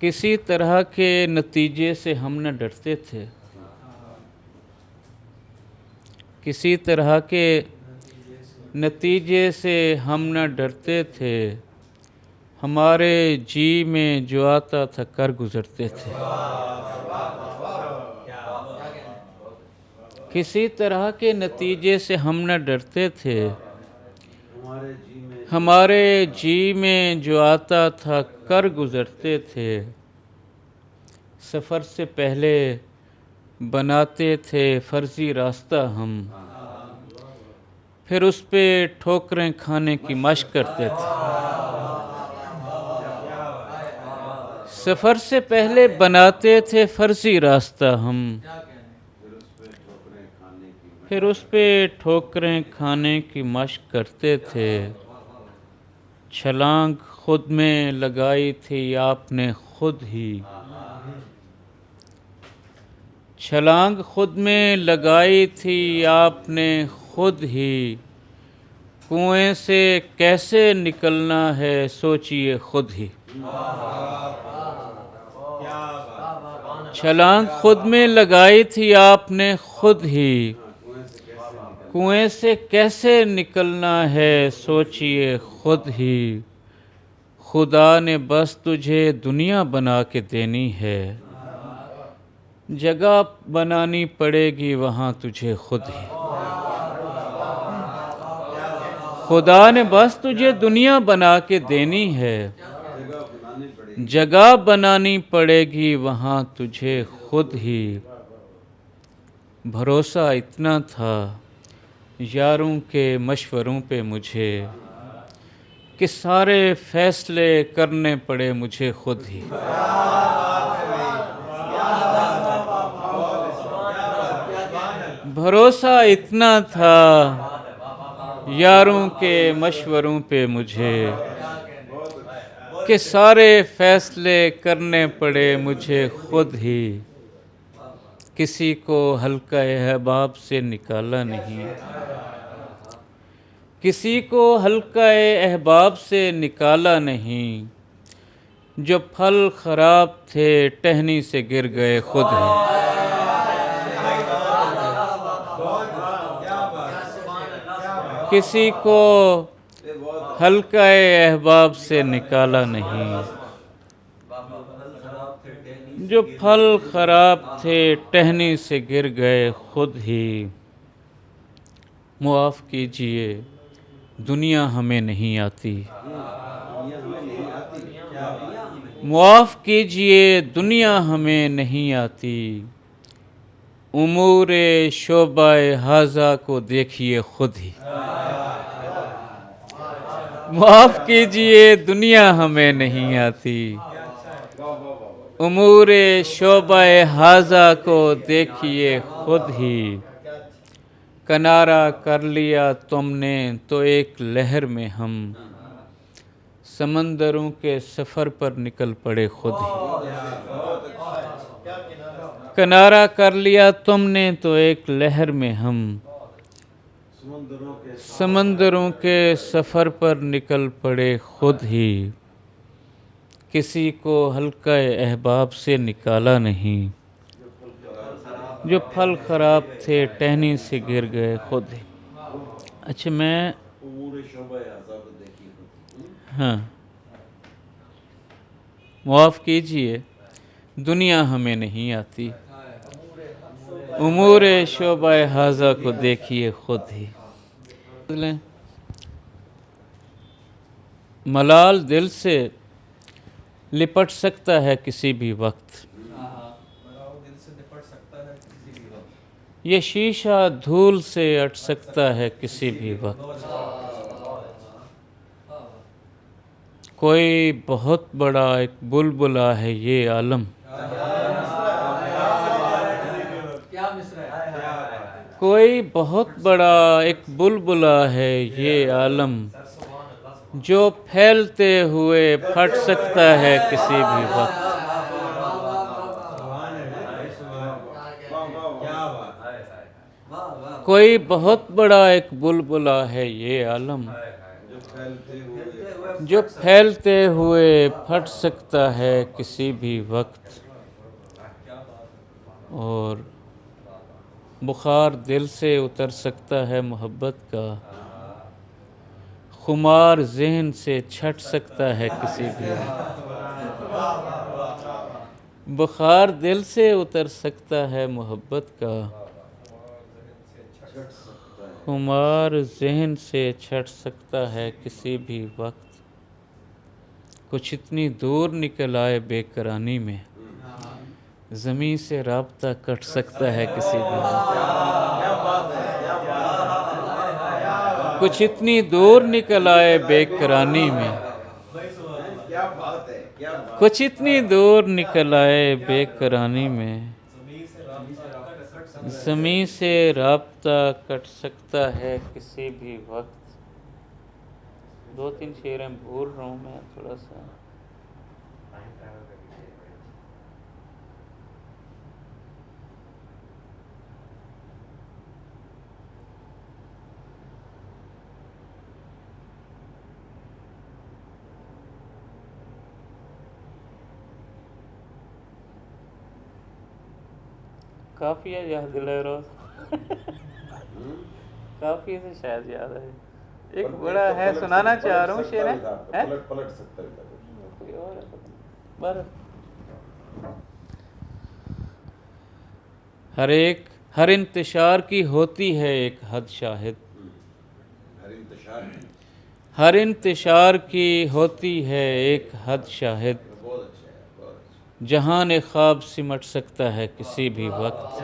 किसी तरह के नतीजे से हम न डरते थे, किसी तरह के नतीजे से हम न डरते थे, हमारे जी में जो आता था कर गुजरते थे। किसी तरह के नतीजे से हम न डरते थे, हमारे जी में जो आता था कर गुजरते थे। सफ़र से पहले बनाते थे फर्जी रास्ता हम, फिर उस पे ठोकरें खाने की मशक करते थे। सफ़र से पहले बनाते थे फर्जी रास्ता हम, फिर उस पे ठोकरें खाने की मशक करते थे। छलांग खुद में लगाई थी आपने खुद ही, छलांग खुद में लगाई थी आपने खुद ही। कुएं से कैसे निकलना है सोचिए खुद ही। छलांग खुद में लगाई थी आपने खुद ही, कुएं से कैसे निकलना है सोचिए खुद ही। खुदा ने बस तुझे दुनिया बना के देनी है, जगह बनानी पड़ेगी वहाँ तुझे खुद ही। खुदा ने बस तुझे दुनिया बना के देनी है, जगह बनानी पड़ेगी वहाँ तुझे खुद ही। भरोसा इतना था यारों के मशवरों पे मुझे, कि सारे फैसले करने पड़े मुझे खुद ही। भरोसा इतना था यारों के मशवरों पे मुझे, कि सारे फैसले करने पड़े मुझे खुद ही। किसी को हल्का अहबाब से निकाला नहीं, किसी को हल्का अहबाब से निकाला नहीं। जो फल खराब थे टहनी से गिर गए खुद ही। किसी को हल्का अहबाब से निकाला नहीं, जो फल खराब थे टहनी से गिर गए खुद ही। मुआफ़ कीजिए दुनिया हमें नहीं आती, मुआफ़ कीजिए दुनिया हमें नहीं आती। उमूरे शोबाए हाजा को देखिए खुद ही। मुआफ़ कीजिए दुनिया हमें नहीं आती, उमूरे शोबाए हाजा को देखिए खुद ही। किनारा कर लिया तुमने तो एक लहर में हम, समंदरों के सफ़र पर निकल पड़े खुद ही। किनारा कर लिया तुमने तो एक लहर में हम, समंदरों के सफ़र पर निकल पड़े खुद ही। किसी को हल्का अहबाब से निकाला नहीं, जो फल ख़राब थे टहनी से गिर गए खुद ही। अच्छा मैं हाँ, मुआफ़ कीजिए दुनिया हमें नहीं आती, उमूर शोबाए हाजा को देखिए खुद ही। मलाल दिल से लिपट सकता है किसी भी वक्त, ये शीशा धूल से अट सकता है किसी भी वक्त। कोई बहुत बड़ा एक बुलबुला है ये आलम, कोई बहुत बड़ा एक बुलबुला है ये आलम, जो फैलते हुए फट सकता है किसी भी वक्त। कोई बहुत बड़ा एक बुलबुला है ये आलम, جو پھیلتے ہوئے پھٹ سکتا ہے کسی بھی وقت، اور بخار دل سے اتر سکتا ہے محبت کا، خمار ذہن سے چھٹ سکتا ہے کسی بھی وقت۔ بخار دل سے اتر سکتا ہے محبت کا، خمار ذہن سے چھٹ سکتا ہے کسی بھی وقت۔ کچھ اتنی دور نکل آئے بے کرانی میں، زمیں سے رابطہ کٹ سکتا ہے کسی بھی وقت۔ کچھ اتنی دور نکل آئے بے کرانی میں، کچھ اتنی دور نکل آئے بے کرانی میں، زمیں سے رابطہ کٹ سکتا ہے کسی بھی وقت۔ دو تین شعریں بھول رہا ہوں میں تھوڑا سا۔ کافی ہے یاد دلائے روز، کافی سے شاید یاد ہے، ایک بڑا ہے سنانا چاہ رہا ہوں شعر ہے، پلٹ سکتا ہے کوئی اور ہے ہر انتشار کی ہوتی ہے ایک حد شاہد، ہر انتشار کی ہوتی ہے ایک حد شاہد، جہان خواب سمٹ سکتا ہے کسی بھی وقت۔